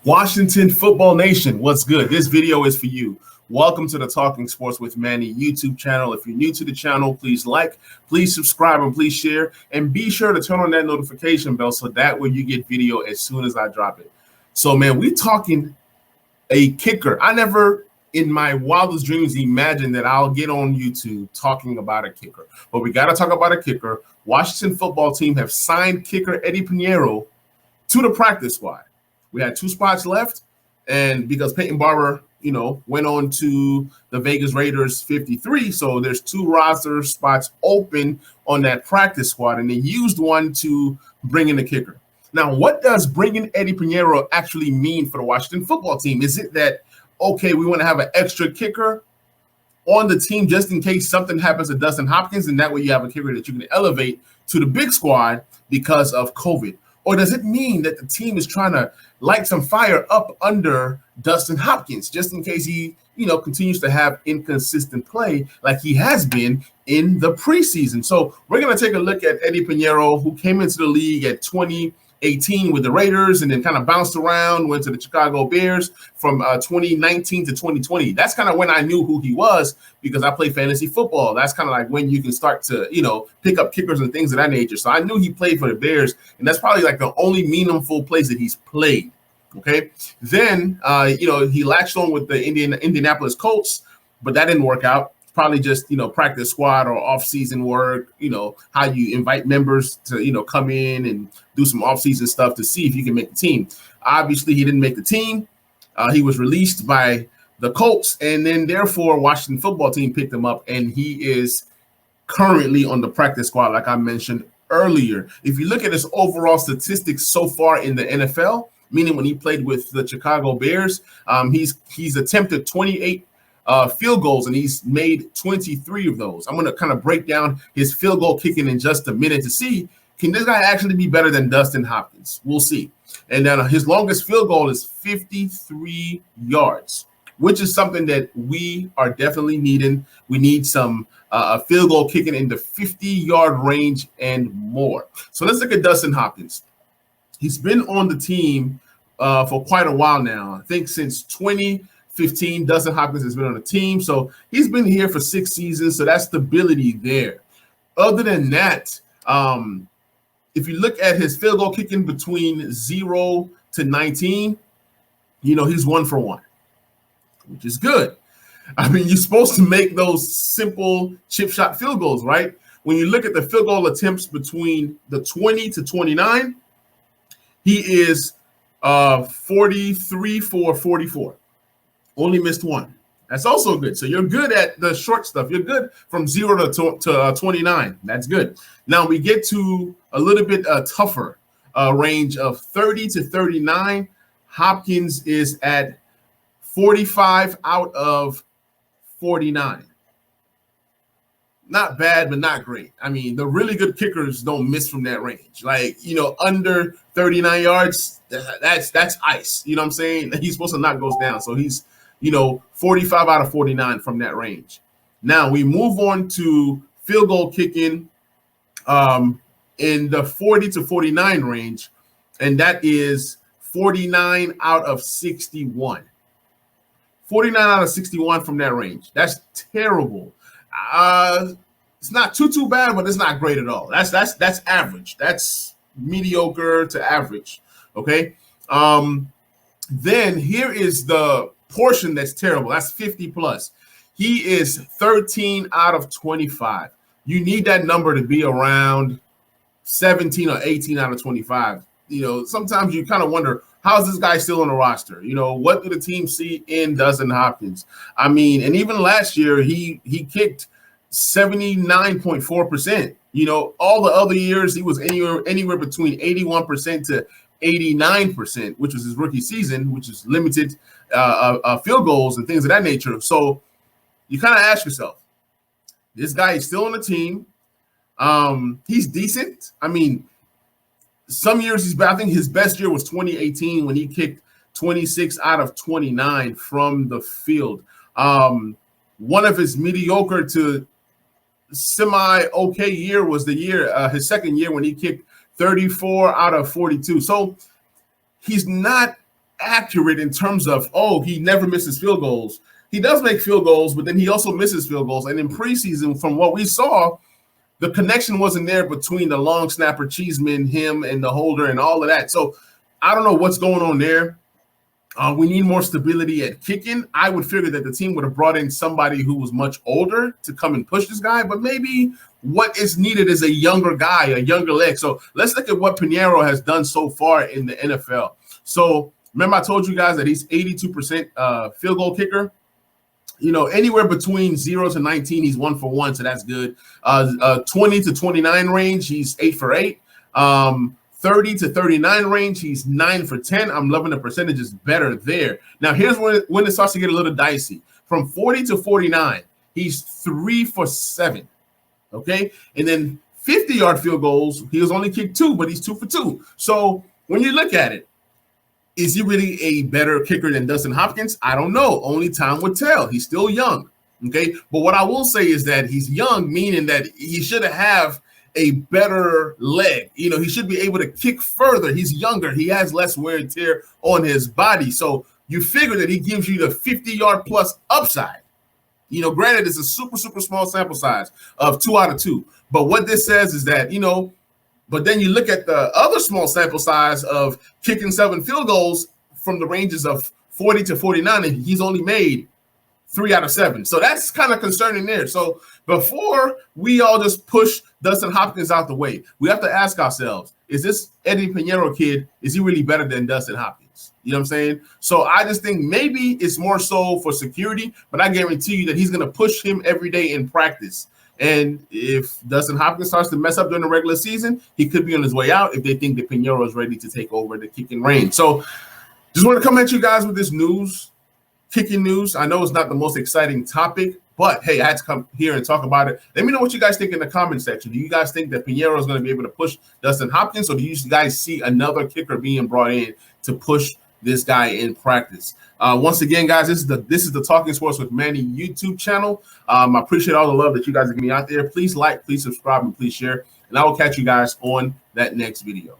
Washington Football Nation, what's good? This video is for you. Welcome to the Talking Sports with Manny YouTube channel. If you're new to the channel, please like, please subscribe, and please share. And be sure to turn on that notification bell so that way you get video as soon as I drop it. So, man, we talking a kicker. I never in my wildest dreams imagined that I'll get on YouTube talking about a kicker. But we got to talk about a kicker. Washington football team have signed kicker Eddie Pinero to the practice squad. We had 2 spots left, and because Peyton Barber, went on to the Vegas Raiders 53, so there's 2 roster spots open on that practice squad, and they used one to bring in the kicker. Now, what does bringing Eddie Pinero actually mean for the Washington football team? Is it that, okay, we want to have an extra kicker on the team just in case something happens to Dustin Hopkins, and that way you have a kicker that you can elevate to the big squad because of COVID? Or does it mean that the team is trying to light some fire up under Dustin Hopkins just in case he, continues to have inconsistent play like he has been in the preseason? So we're going to take a look at Eddie Pinero, who came into the league at 2018 with the Raiders and then kind of bounced around, went to the Chicago Bears from 2019 to 2020. That's kind of when I knew who he was because I play fantasy football. That's kind of like when you can start to, pick up kickers and things of that nature. So I knew he played for the Bears, and that's probably like the only meaningful place that he's played. Okay. Then, he latched on with the Indianapolis Colts, but that didn't work out. Probably just, practice squad or off-season work, how you invite members to, come in and do some off-season stuff to see if you can make the team. Obviously, he didn't make the team. He was released by the Colts, and then therefore Washington football team picked him up, and he is currently on the practice squad, like I mentioned earlier. If you look at his overall statistics so far in the NFL, meaning when he played with the Chicago Bears, he's attempted 28 field goals, and he's made 23 of those. I'm going to kind of break down his field goal kicking in just a minute to see, can this guy actually be better than Dustin Hopkins? We'll see. And then his longest field goal is 53 yards, which is something that we are definitely needing. We need some field goal kicking in the 50-yard range and more. So let's look at Dustin Hopkins. He's been on the team for quite a while now. I think since 2015, Dustin Hopkins has been on the team. So he's been here for 6 seasons. So that's stability there. Other than that, if you look at his field goal kicking between 0 to 19, he's 1 for 1, which is good. I mean, you're supposed to make those simple chip shot field goals, right? When you look at the field goal attempts between the 20 to 29, he is 43 for 44. Only missed 1. That's also good. So you're good at the short stuff. You're good from 0 to 29. That's good. Now we get to a little bit tougher range of 30 to 39. Hopkins is at 45 out of 49. Not bad, but not great. I mean, the really good kickers don't miss from that range. Like, under 39 yards, that's ice. You know what I'm saying? He's supposed to knock those down. So he's, 45 out of 49 from that range. Now we move on to field goal kicking in the 40 to 49 range, and that is 49 out of 61. 49 out of 61 from that range. That's terrible. It's not too bad, but it's not great at all. That's average. That's mediocre to average. Okay. Then here is the portion that's terrible. That's 50 plus. He is 13 out of 25. You need that number to be around 17 or 18 out of 25. Sometimes you kind of wonder, how is this guy still on the roster? What do the team see in Dustin Hopkins? I mean, and even last year, he kicked 79.4%. All the other years, he was anywhere between 81% to 89%, which was his rookie season, which is limited field goals and things of that nature. So you kind of ask yourself, this guy is still on the team. He's decent. I mean, some years he's bad. I think his best year was 2018 when he kicked 26 out of 29 from the field. One of his mediocre to semi-okay year was the year, his second year when he kicked 34 out of 42. So he's not accurate in terms of, oh, he never misses field goals. He does make field goals, but then he also misses field goals. And in preseason, from what we saw, the connection wasn't there between the long snapper, Cheeseman, him, and the holder and all of that. So I don't know what's going on there. We need more stability at kicking. I would figure that the team would have brought in somebody who was much older to come and push this guy, but maybe what is needed is a younger guy, a younger leg. So let's look at what Pinero has done so far in the NFL. So remember I told you guys that he's 82% field goal kicker. You know, anywhere between 0 to 19, he's 1 for 1, so that's good. 20 to 29 range, he's 8 for 8. 30 to 39 range, he's 9 for 10. I'm loving the percentages better there. Now, here's when it starts to get a little dicey. From 40 to 49, he's 3 for 7. Okay, and then 50-yard field goals, he was only kicked 2, but he's 2 for 2. So when you look at it, is he really a better kicker than Dustin Hopkins? I don't know. Only time would tell. He's still young. Okay, but what I will say is that he's young, meaning that he should have a better leg. You know, he should be able to kick further. He's younger. He has less wear and tear on his body. So you figure that he gives you the 50-yard plus upside. You know, granted, it's a super, super small sample size of 2 out of 2. But what this says is that, you know, but then you look at the other small sample size of kicking 7 field goals from the ranges of 40 to 49, and he's only made 3 out of 7. So that's kind of concerning there. So before we all just push Dustin Hopkins out the way, we have to ask ourselves, is this Eddie Pinero kid, is he really better than Dustin Hopkins? You know what I'm saying? So I just think maybe it's more so for security, but I guarantee you that he's going to push him every day in practice. And if Dustin Hopkins starts to mess up during the regular season, he could be on his way out if they think that Pinero is ready to take over the kicking reign. So just want to come at you guys with this news, kicking news. I know it's not the most exciting topic, but hey, I had to come here and talk about it. Let me know what you guys think in the comment section. Do you guys think that Pinero is going to be able to push Dustin Hopkins, or do you guys see another kicker being brought in to push this guy in practice? Once again, guys, this is the Talking Sports with Manny YouTube channel. I appreciate all the love that you guys are giving me out there. Please like, please subscribe, and please share. And I will catch you guys on that next video.